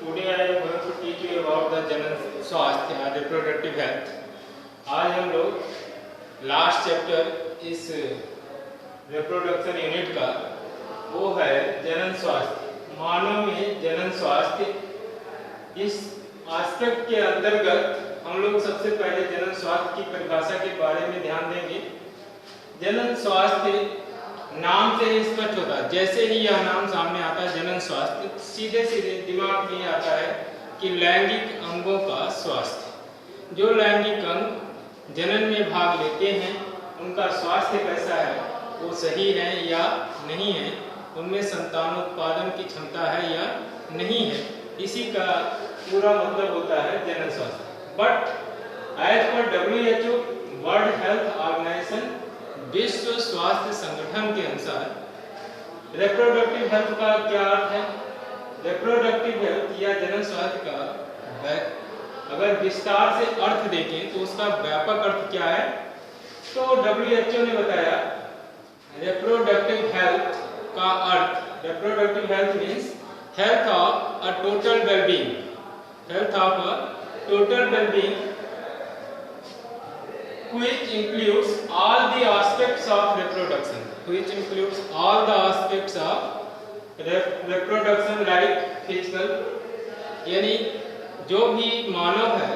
Today I am going to teach you about the जनन स्वास्थ्य या रिप्रोडक्टिव हेल्थ। आज हम लोग लास्ट चैप्टर इस रिप्रोडक्शन यूनिट का वो है जनन स्वास्थ्य। मानव में जनन स्वास्थ्य, इस एस्पेक्ट के अंतर्गत हम लोग सबसे पहले जनन स्वास्थ्य की परिभाषा के बारे में ध्यान देंगे। जनन स्वास्थ्य नाम से ही स्पष्ट होता है, जैसे ही यह नाम सामने आता है जनन स्वास्थ्य, सीधे सीधे दिमाग में आता है कि लैंगिक अंगों का स्वास्थ्य। जो लैंगिक अंग जनन में भाग लेते हैं उनका स्वास्थ्य कैसा है, वो सही है या नहीं है, उनमें संतानोत्पादन की क्षमता है या नहीं है, इसी का पूरा मतलब होता है जनन स्वास्थ्य। बट एज पर WHO वर्ल्ड हेल्थ ऑर्गेनाइजेशन, विश्व स्वास्थ्य संगठन के अनुसार रिप्रोडक्टिव हेल्थ का क्या अर्थ है? रिप्रोडक्टिव हेल्थ या जनन स्वास्थ्य का अगर विस्तार से अर्थ देखें तो उसका व्यापक अर्थ क्या है? तो WHO ने बताया रिप्रोडक्टिव हेल्थ का अर्थ, reproductive health means health of a total wellbeing, health of a total wellbeing which includes all the aspects of reproduction, which includes all the aspects of reproduction like physical, यानी जो भी मानव है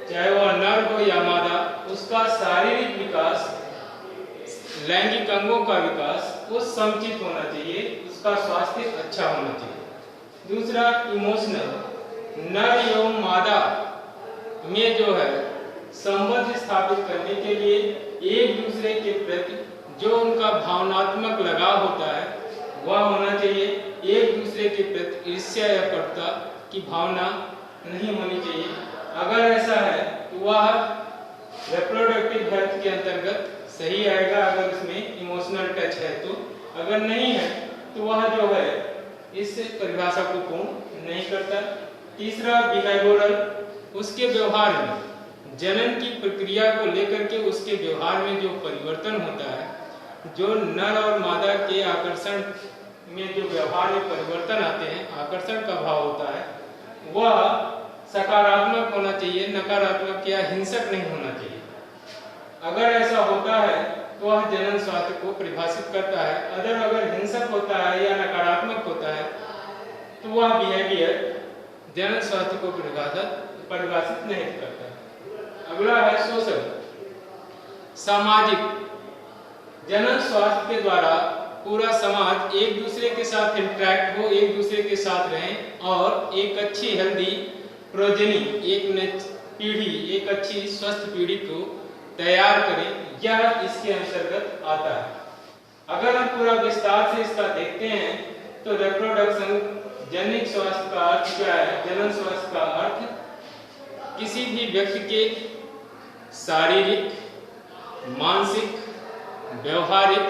चाहे वह नर हो या मादा, उसका शारीरिक विकास, लैंगिक अंगों का विकास वो समुचित होना चाहिए, उसका स्वास्थ्य अच्छा होना चाहिए। दूसरा इमोशनल, नर एवं मादा में जो है संबंध स्थापित करने के लिए एक दूसरे के प्रति जो उनका भावनात्मक लगाव होता है वह होना चाहिए। एक दूसरे के प्रति ईर्ष्या या कटुता की भावना नहीं होनी चाहिए। अगर ऐसा है तो वह रिप्रोडक्टिव हेल्थ के अंतर्गत सही आएगा, अगर उसमें इमोशनल टच है तो। अगर नहीं है तो वह जो है इस परिभाषा को पूर्ण नहीं करता। तीसरा बिहेवियरल, उसके व्यवहार में, जनन की प्रक्रिया को लेकर के उसके व्यवहार में जो परिवर्तन होता है, जो नर और मादा के आकर्षण में जो व्यवहार में परिवर्तन आते हैं, आकर्षण का भाव होता है, वह सकारात्मक होना चाहिए, नकारात्मक या हिंसक नहीं होना चाहिए। अगर ऐसा होता है तो वह जनन स्वास्थ्य को परिभाषित करता है। अगर हिंसक होता है या नकारात्मक होता है तो वह बिहेवियर जनन स्वास्थ्य को परिभाषित नहीं करता। अगला है सोशल, सामाजिक। जनन स्वास्थ्य के द्वारा पूरा समाज एक दूसरे के साथ इंटरेक्ट हो, एक दूसरे के साथ रहें और एक अच्छी हेल्दी प्रोजेनी, एक पीढ़ी, एक अच्छी स्वस्थ पीढ़ी को तैयार करें, यह इसके अंतर्गत आता है। अगर हम पूरा विस्तार से इसका देखते हैं तो रिप्रोडक्शन, जनिक स्वास्थ्य का अर्थ क्या है? जनन स्वास्थ्य का अर्थ किसी भी व्यक्ति के शारीरिक, मानसिक, व्यवहारिक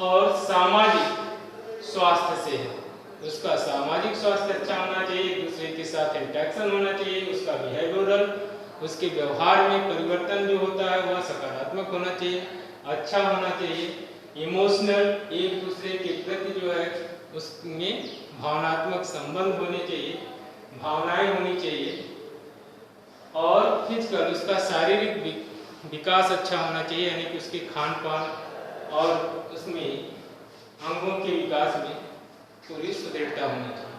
और सामाजिक स्वास्थ्य से है। उसका सामाजिक स्वास्थ्य अच्छा होना चाहिए, एक दूसरे के साथ इंटरेक्शन होना चाहिए, उसका बिहेवियरल, उसके व्यवहार में परिवर्तन जो होता है वह सकारात्मक होना चाहिए, अच्छा होना चाहिए। इमोशनल, एक दूसरे के प्रति जो है उसमें भावनात्मक संबंध होने चाहिए, भावनाएं होनी चाहिए। और फिजिकल, उसका शारीरिक विकास अच्छा होना चाहिए, यानी कि उसके खान पान और उसमें अंगों के विकास में पूरी सुदृढ़ता होनी चाहिए।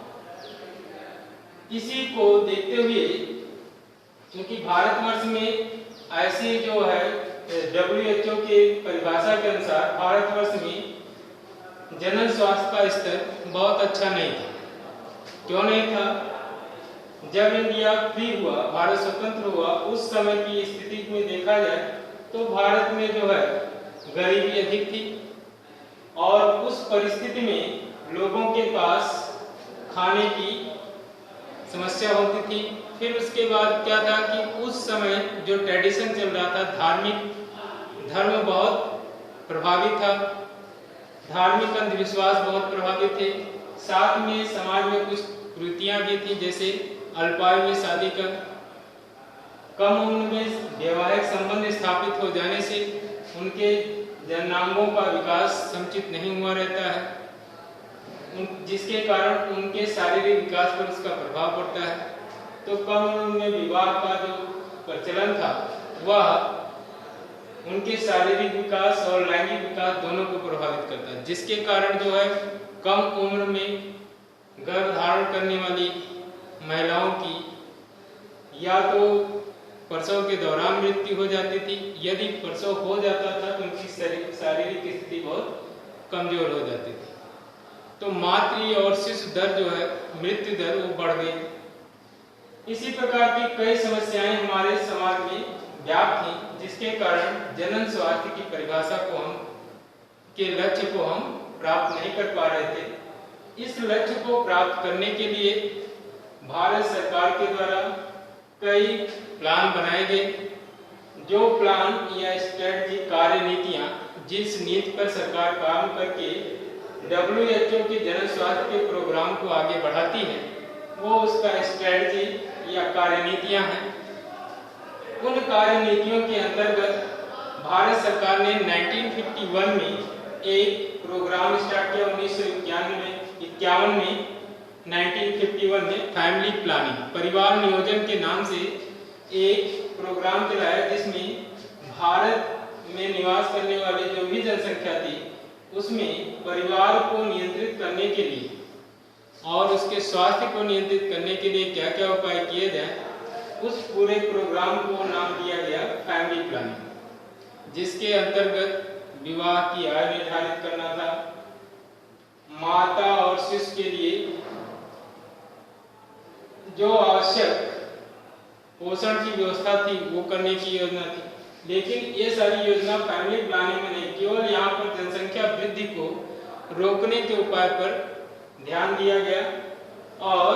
इसी को देखते हुए, क्योंकि भारतवर्ष में ऐसी जो है WHO के परिभाषा के अनुसार भारतवर्ष में जनन स्वास्थ्य का स्तर बहुत अच्छा नहीं था। क्यों नहीं था? जब इंडिया फ्री हुआ, भारत स्वतंत्र हुआ, उस समय की स्थिति में देखा जाए तो भारत में जो है गरीबी अधिक थी और उस परिस्थिति में लोगों के पास खाने की समस्या होती थी। फिर उसके बाद क्या था कि उस समय जो ट्रेडिशन चल रहा था, धार्मिक धर्म बहुत प्रभावित था, धार्मिक अंधविश्वास बहुत प्रभावित थे। साथ में समाज में कुछ कुरीतियां भी थी, जैसे अल्पायु में शादी कर, कम उम्र में वैवाहिक संबंध स्थापित हो जाने से उनके जननांगों का विकास समुचित नहीं हुआ रहता है। जिसके कारण उनके शारीरिक विकास पर उसका प्रभाव पड़ता है। तो कम उम्र में विवाह का जो प्रचलन था वह उनके शारीरिक विकास और लैंगिक विकास दोनों को प्रभावित करता है, जिसके कारण जो है कम उम्र में गर्भ धारण करने वाली महिलाओं की या तो प्रसव के दौरान मृत्यु हो जाती थी, यदि प्रसव हो जाता था तो उनकी शारीरिक स्थिति बहुत कमजोर हो जाती थी। तो मातृ और शिशु दर जो है, मृत्यु दर वो बढ़ गई। इसी प्रकार की कई समस्याएं हमारे समाज में व्याप्त थी, जिसके कारण जनन स्वास्थ्य की परिभाषा को के लक्ष्य को हम प्राप्त नहीं कर पा रहे थे। इस लक्ष्य को प्राप्त करने के लिए भारत सरकार के द्वारा कई प्लान बनाए गए। जो प्लान या स्ट्रेटजी कार्य नीतियां जिस नीति पर सरकार काम करके WHO के जन स्वास्थ्य के प्रोग्राम को आगे बढ़ाती है, वो उसका स्ट्रेटजी या कार्य नीतियां हैं। उन कार्य नीतियों के अंतर्गत भारत सरकार ने 1951 में एक प्रोग्राम स्टार्ट किया। 1951 में 1951 में फैमिली प्लानिंग, परिवार नियोजन के नाम से एक प्रोग्राम चलाया, जिसमें भारत में निवास करने वाली जो भी जनसंख्या थी उसमें परिवार को नियंत्रित करने के लिए और उसके स्वास्थ्य को नियंत्रित करने के लिए क्या क्या उपाय किए जाए, उस पूरे प्रोग्राम को नाम दिया गया फैमिली प्लानिंग, जिसके अंतर्गत विवाह की आयु निर्धारित करना था, माता और शिशु के लिए जो आवश्यक पोषण की व्यवस्था थी वो करने की योजना थी। लेकिन ये सारी योजना फैमिली प्लानिंग में नहीं, केवल यहाँ पर जनसंख्या वृद्धि को रोकने के उपाय पर ध्यान दिया गया और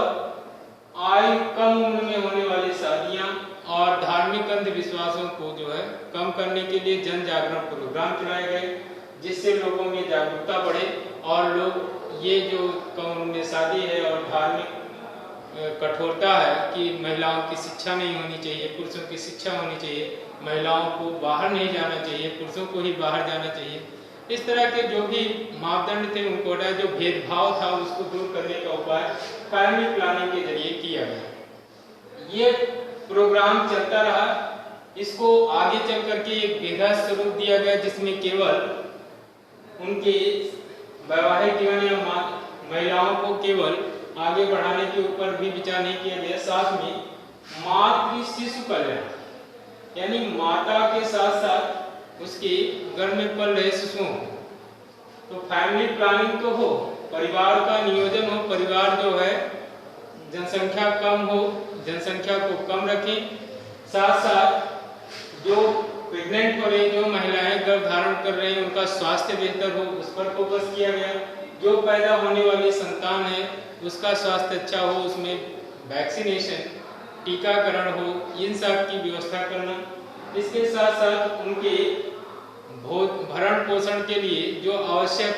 आयु कम उम्र में होने वाली शादियां और धार्मिक अंधविश्वासों को जो है कम करने के लिए जन जागरण प्रोग्राम चलाए गए, जिससे लोगों में जागरूकता बढ़े और लोग ये जो कम उम्र में शादी है और धार्मिक कठोरता है कि महिलाओं की शिक्षा नहीं होनी चाहिए, पुरुषों की शिक्षा होनी चाहिए, महिलाओं को बाहर नहीं जाना चाहिए, पुरुषों को ही बाहर जाना चाहिए, इस तरह के जो भी मापदंड थे उनको जो भेदभाव था उसको दूर करने का उपाय फैमिली प्लानिंग के जरिए किया गया। ये प्रोग्राम चलता रहा। इसको आगे चल करके एक बेहद स्वरूप दिया गया, जिसमें केवल उनके वैवाहिक जीवन या महिलाओं को केवल आगे बढ़ाने के ऊपर भी विचार नहीं किया गया, साथ में मातृ शिशु कल्याण, यानी माता के साथ साथ उसके गर्भ में पल रहे शिशुओं। तो फैमिली प्लानिंग तो हो, परिवार का नियोजन हो, परिवार जो है जनसंख्या कम हो, जनसंख्या को कम रखें, साथ साथ जो प्रेग्नेंट हो रही जो महिलाएं गर्भ धारण कर रही हैं उनका स्वास्थ्य बेहतर हो, उस पर फोकस किया गया। जो पैदा होने वाली संतान है उसका स्वास्थ्य अच्छा हो, उसमें वैक्सीनेशन, टीकाकरण हो, इन सब की व्यवस्था करना। इसके साथ साथ उनके भरण पोषण के लिए जो आवश्यक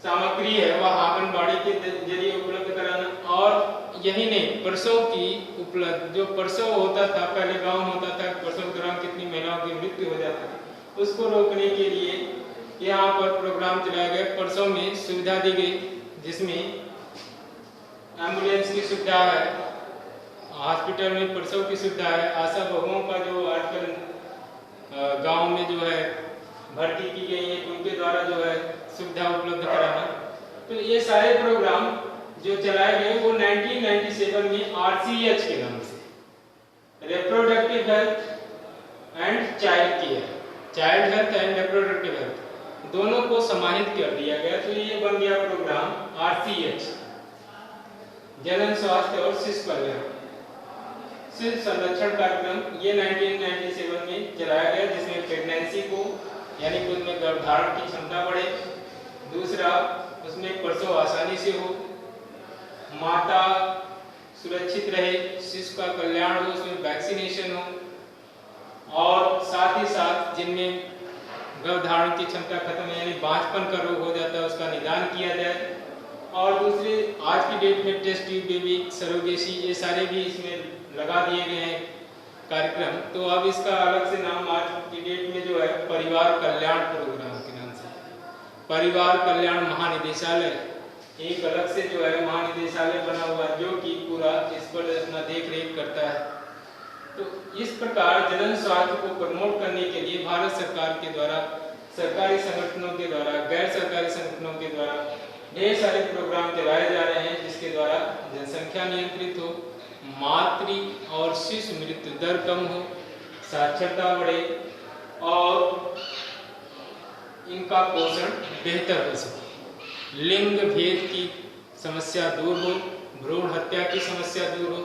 सामग्री है वह आंगनबाड़ी के जरिए उपलब्ध कराना। और यही नहीं, प्रसव की उपलब्ध जो प्रसव होता था, पहले गांव में होता था, प्रसव के दौरान कितनी महिलाओं की मृत्यु हो जाती थी, उसको रोकने के लिए यहाँ पर प्रोग्राम चलाया गया। प्रसव में सुविधा दी गई, जिसमें एम्बुलेंस की सुविधा है, हॉस्पिटल में प्रसव की सुविधा है, आशा बहुओं का जो आजकल गांव में जो है भर्ती की गई है उनके द्वारा जो है सुविधा उपलब्ध कराना। तो ये सारे प्रोग्राम जो चलाए गए वो 1997 में RCH के नाम से, reproductive health and child care, child health and reproductive health दोनों को समाहित कर दिया गया। तो ये बन गया प्रोग्राम RCH, जनन स्वास्थ्य और शिशु कल्याण शिशु संरक्षण कार्यक्रम। ये 1997 में चलाया गया, जिसमें प्रेगनेंसी को यानी कि उसमें गर्भधारण की क्षमता बढ़े, दूसरा उसमें प्रसव आसानी से हो, माता सुरक्षित रहे, शिशु का कल्याण हो, उसमें वैक्सीनेशन हो, और साथ ही साथ जिनमें गर्भधारण की क्षमता खत्म है यानी बांझपन का रोग हो जाता है उसका निदान किया जाए। और दूसरे आज की डेट में टेस्ट ट्यूब बेबी, सरोगेसी, ये सारे भी इसमें लगा दिए गए हैं कार्यक्रम। तो अब इसका अलग से नाम आज की डेट में जो है परिवार कल्याण प्रोग्राम के नाम से। परिवार कल्याण महानिदेशालय, एक अलग से जो है महानिदेशालय बना हुआ है जो कि पूरा इस पर अपना देख रेख करता है। तो इस प्रकार जन स्वास्थ्य को प्रमोट करने के लिए भारत सरकार के द्वारा, सरकारी संगठनों के द्वारा, गैर सरकारी संगठनों के द्वारा ढेर सारे प्रोग्राम चलाए जा रहे हैं, जिसके द्वारा जनसंख्या नियंत्रित हो, मातृ और शिशु मृत्यु दर कम हो, साक्षरता बढ़े और इनका पोषण बेहतर हो सके, लिंग भेद की समस्या दूर हो, भ्रूण हत्या की समस्या दूर हो।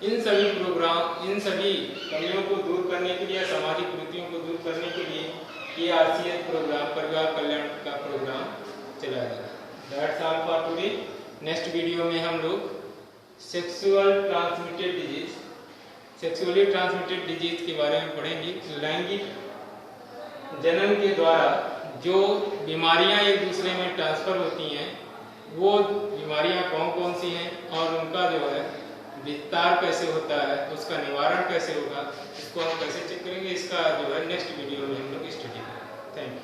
इन सभी प्रोग्राम, इन सभी कमियों को दूर करने के लिए, सामाजिक कुरीतियों को दूर करने के लिए ये RCH प्रोग्राम, परिवार कल्याण का प्रोग्राम चलाया जा रहा है। That's all for today. Next video में हम लोग सेक्सुअली ट्रांसमिटेड डिजीज के बारे में पढ़ेंगे। लैंगिक जनन के द्वारा जो बीमारियां एक दूसरे में ट्रांसफर होती हैं, वो बीमारियां कौन कौन सी हैं और उनका जो है विस्तार कैसे होता है, उसका निवारण कैसे होगा, इसको हम कैसे चेक करेंगे, इसका जो है नेक्स्ट वीडियो में हम लोग स्टडी करेंगे। Thank you.